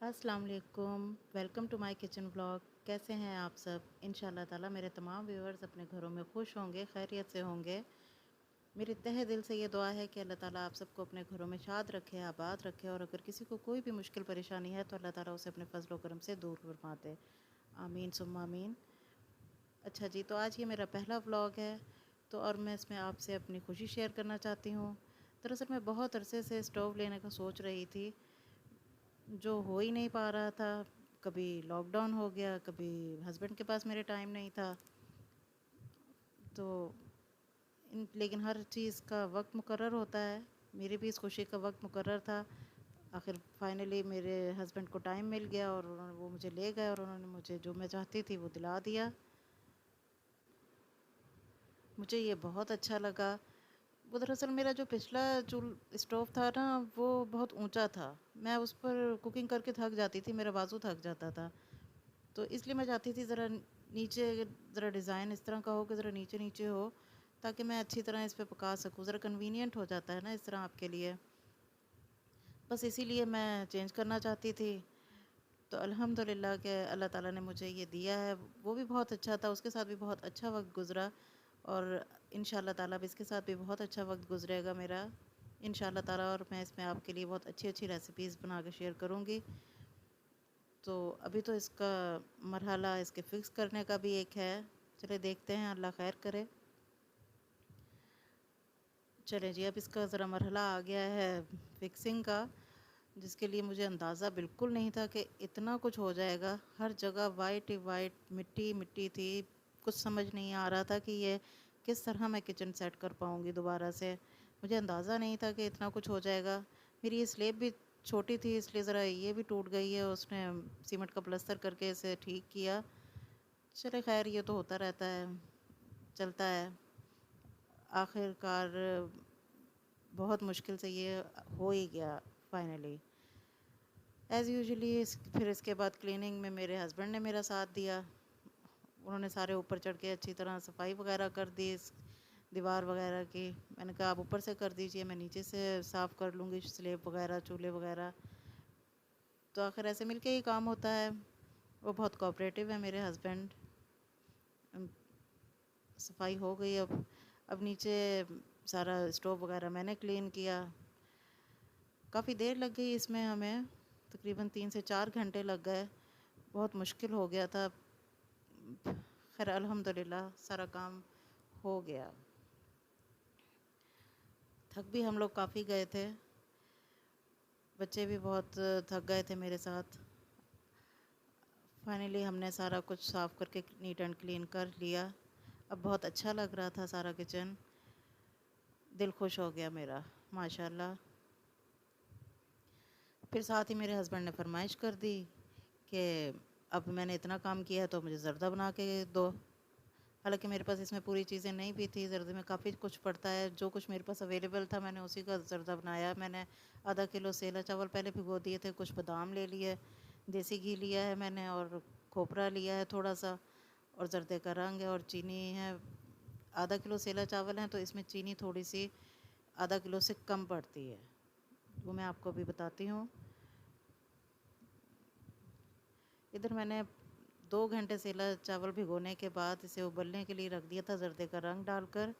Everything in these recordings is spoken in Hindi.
अस्सलाम वालेकुम, welcome to my kitchen vlog. कैसे हैं आप सब? इंशाल्लाह ताला मेरे तमाम व्यूअर्स अपने घरों में खुश होंगे, खैरियत से होंगे। मेरी तहे दिल से ये दुआ है कि अल्लाह ताला आप सबको अपने घरों में शाद रखे, आबाद रखे, और अगर किसी को कोई भी मुश्किल परेशानी है तो अल्लाह ताला उसे अपने फजल व करम से दूर फरमा दे। आमीन सुम्मा आमीन। अच्छा जी, तो आज ये मेरा पहला व्लॉग है, तो और मैं इसमें आपसे अपनी खुशी शेयर करना चाहती हूँ। दरअसल मैं बहुत अरसे से स्टोव लेने का सोच रही थी, जो हो ही नहीं पा रहा था। कभी लॉकडाउन हो गया, कभी हस्बैंड के पास मेरे टाइम नहीं था, तो लेकिन हर चीज़ का वक्त मुकर्रर होता है। मेरी भी इस खुशी का वक्त मुकर्रर था। आखिर फाइनली मेरे हस्बैंड को टाइम मिल गया और वो मुझे ले गए और उन्होंने मुझे जो मैं चाहती थी वो दिला दिया। मुझे ये बहुत अच्छा लगा। वो दरअसल मेरा जो पिछला चूल स्टोव था ना, वो बहुत ऊंचा था। मैं उस पर कुकिंग करके थक जाती थी, मेरा बाजू थक जाता था। तो इसलिए मैं चाहती थी ज़रा नीचे, ज़रा डिज़ाइन इस तरह का हो कि ज़रा नीचे नीचे हो, ताकि मैं अच्छी तरह इस पे पका सकूँ। ज़रा कन्वीनियंट हो जाता है ना इस तरह आपके लिए। बस इसीलिए मैं चेंज करना चाहती थी। तो अल्हम्दुलिल्लाह के अल्लाह ताला ने मुझे ये दिया है। वो भी बहुत अच्छा था, उसके साथ भी बहुत अच्छा वक्त गुज़रा, और इंशाल्लाह ताला अब इसके साथ भी बहुत अच्छा वक्त गुज़रेगा मेरा इंशाल्लाह ताला। और मैं इसमें आपके लिए बहुत अच्छी अच्छी रेसिपीज़ बना के शेयर करूँगी। तो अभी तो इसका मरहला इसके फ़िक्स करने का भी एक है। चले देखते हैं, अल्लाह खैर करे। चलें जी, अब इसका ज़रा मरहला आ गया है फ़िक्सिंग का, जिसके लिए मुझे अंदाज़ा बिल्कुल नहीं था कि इतना कुछ हो जाएगा। हर जगह वाइट ही वाइट, मिट्टी मिट्टी थी। कुछ समझ नहीं आ रहा था कि ये किस तरह मैं किचन सेट कर पाऊँगी दोबारा से। मुझे अंदाज़ा नहीं था कि इतना कुछ हो जाएगा। मेरी ये स्लेब भी छोटी थी, इसलिए ज़रा ये भी टूट गई है। उसने सीमेंट का प्लास्टर करके इसे ठीक किया। चले खैर, ये तो होता रहता है, चलता है। आखिरकार बहुत मुश्किल से ये हो ही गया फाइनली। एज़ यूजुअली फिर इसके बाद क्लीनिंग में मेरे हस्बैंड ने मेरा साथ दिया। उन्होंने सारे ऊपर चढ़ के अच्छी तरह सफाई वगैरह कर दी इस दीवार वगैरह की। मैंने कहा आप ऊपर से कर दीजिए, मैं नीचे से साफ़ कर लूँगी स्लेब वगैरह, चूल्हे वगैरह। तो आखिर ऐसे मिलके ही काम होता है। वो बहुत कोऑपरेटिव है मेरे हस्बैंड। सफाई हो गई। अब नीचे सारा स्टोव वगैरह मैंने क्लीन किया। काफ़ी देर लग गई इसमें हमें, तकरीबन 3 से 4 घंटे लग गए। बहुत मुश्किल हो गया था। खैर अल्हम्दुलिल्लाह सारा काम हो गया। थक भी हम लोग काफ़ी गए थे, बच्चे भी बहुत थक गए थे मेरे साथ। फाइनली हमने सारा कुछ साफ़ करके नीट एंड क्लीन कर लिया। अब बहुत अच्छा लग रहा था सारा किचन। दिल खुश हो गया मेरा, माशाल्लाह। फिर साथ ही मेरे हस्बैंड ने फरमाइश कर दी कि अब मैंने इतना काम किया है तो मुझे ज़र्दा बना के दो। हालांकि मेरे पास इसमें पूरी चीज़ें नहीं भी थी, ज़र्दे में काफ़ी कुछ पड़ता है। जो कुछ मेरे पास अवेलेबल था मैंने उसी का ज़र्दा बनाया। मैंने आधा किलो सेला चावल पहले भिगो दिए थे, कुछ बादाम ले लिए, देसी घी लिया है मैंने, और खोपरा लिया है थोड़ा सा, और ज़र्दे का रंग है, और चीनी है। आधा किलो सेला चावल हैं तो इसमें चीनी थोड़ी सी आधा किलो से कम पड़ती है, वो मैं आपको अभी बताती हूँ। इधर मैंने 2 घंटे सेला चावल भिगोने के बाद इसे उबलने के लिए रख दिया था ज़र्दे का रंग डालकर।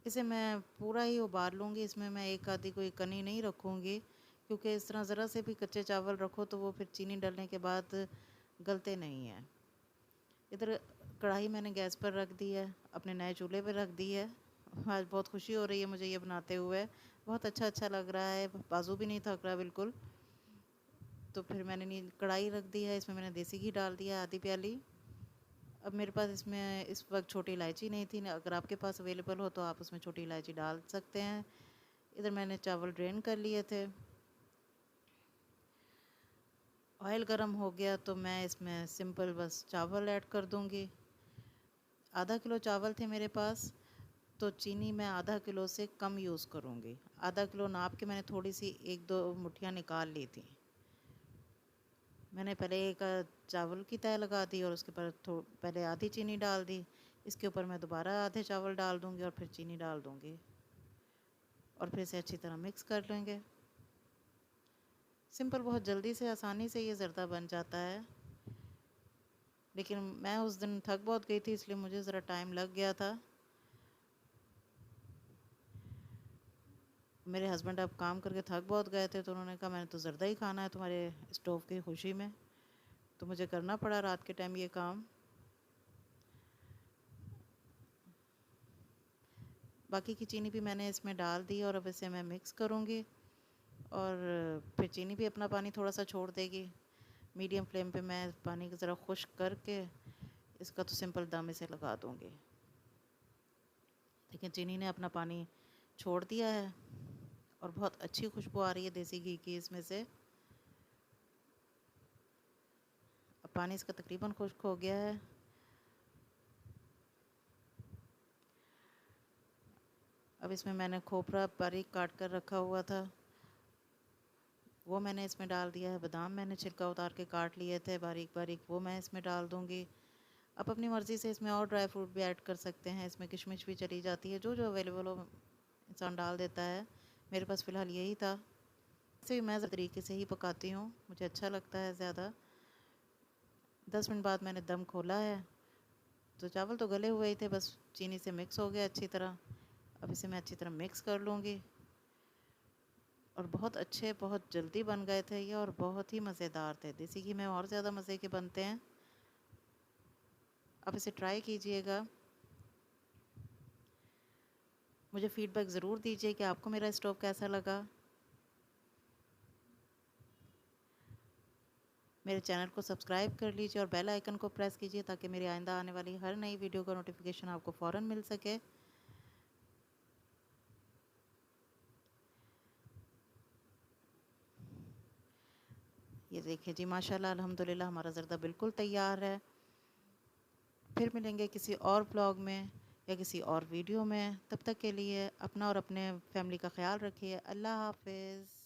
इसे मैं पूरा ही उबाल लूँगी, इसमें मैं एक आधी कोई कनी नहीं रखूँगी, क्योंकि इस तरह ज़रा से भी कच्चे चावल रखो तो वो फिर चीनी डालने के बाद गलते नहीं हैं। इधर कढ़ाई मैंने गैस पर रख दी है, अपने नए चूल्हे पर रख दी है। आज बहुत खुशी हो रही है मुझे ये बनाते हुए, बहुत अच्छा लग रहा है, बाजू भी नहीं थक रहा बिल्कुल। तो फिर मैंने कढ़ाई रख दी है, इसमें मैंने देसी घी डाल दिया आधी प्याली। अब मेरे पास इसमें इस वक्त छोटी इलायची नहीं थी, अगर आपके पास अवेलेबल हो तो आप उसमें छोटी इलायची डाल सकते हैं। इधर मैंने चावल ड्रेन कर लिए थे। ऑयल गर्म हो गया तो मैं इसमें सिंपल बस चावल ऐड कर दूंगी। आधा किलो चावल थे मेरे पास, तो चीनी मैं आधा किलो से कम यूज़ करूंगी। आधा किलो नाप के मैंने थोड़ी सी 1-2 मुट्ठियाँ निकाल ली थी। मैंने पहले एक चावल की तय लगा दी और उसके ऊपर पहले आधी चीनी डाल दी। इसके ऊपर मैं दोबारा आधे चावल डाल दूंगी और फिर चीनी डाल दूंगी, और फिर इसे अच्छी तरह मिक्स कर लेंगे। सिंपल, बहुत जल्दी से आसानी से ये ज़र्दा बन जाता है। लेकिन मैं उस दिन थक बहुत गई थी, इसलिए मुझे ज़रा टाइम लग गया था। मेरे हस्बैंड अब काम करके थक बहुत गए थे, तो उन्होंने कहा मैंने तो ज़र्दा ही खाना है तुम्हारे स्टोव की खुशी में, तो मुझे करना पड़ा रात के टाइम ये काम। बाकी की चीनी भी मैंने इसमें डाल दी और अब इसे मैं मिक्स करूँगी, और फिर चीनी भी अपना पानी थोड़ा सा छोड़ देगी। मीडियम फ्लेम पे मैं पानी को ज़रा खुश्क करके इसका तो सिंपल दम इसे लगा दूँगी। लेकिन चीनी ने अपना पानी छोड़ दिया है और बहुत अच्छी खुशबू आ रही है देसी घी की इसमें से। अब पानी इसका तकरीबन खुश्क हो गया है। अब इसमें मैंने खोपरा बारीक काट कर रखा हुआ था, वो मैंने इसमें डाल दिया है। बादाम मैंने छिलका उतार के काट लिए थे बारीक बारीक, वो मैं इसमें डाल दूँगी। आप अपनी मर्ज़ी से इसमें और ड्राई फ्रूट भी ऐड कर सकते हैं, इसमें किशमिश भी चली जाती है, जो जो अवेलेबल हो इंसान डाल देता है। मेरे पास फ़िलहाल यही था। इसे भी मैं तरीके से ही पकाती हूँ, मुझे अच्छा लगता है ज़्यादा। 10 मिनट बाद मैंने दम खोला है, तो चावल तो गले हुए ही थे, बस चीनी से मिक्स हो गया अच्छी तरह। अब इसे मैं अच्छी तरह मिक्स कर लूँगी, और बहुत अच्छे, बहुत जल्दी बन गए थे ये, और बहुत ही मज़ेदार थे। देसी घी में और ज़्यादा मज़े के बनते हैं। आप इसे ट्राई कीजिएगा। मुझे फ़ीडबैक ज़रूर दीजिए कि आपको मेरा स्टोव कैसा लगा। मेरे चैनल को सब्सक्राइब कर लीजिए और बेल आइकन को प्रेस कीजिए, ताकि मेरी आइंदा आने वाली हर नई वीडियो का नोटिफिकेशन आपको फ़ौरन मिल सके। ये देखिए जी, माशाल्लाह अल्हम्दुलिल्लाह हमारा ज़र्दा बिल्कुल तैयार है। फिर मिलेंगे किसी और ब्लॉग में या किसी और वीडियो में। तब तक के लिए अपना और अपने फैमिली का ख्याल रखिए। अल्लाह हाफ़िज़।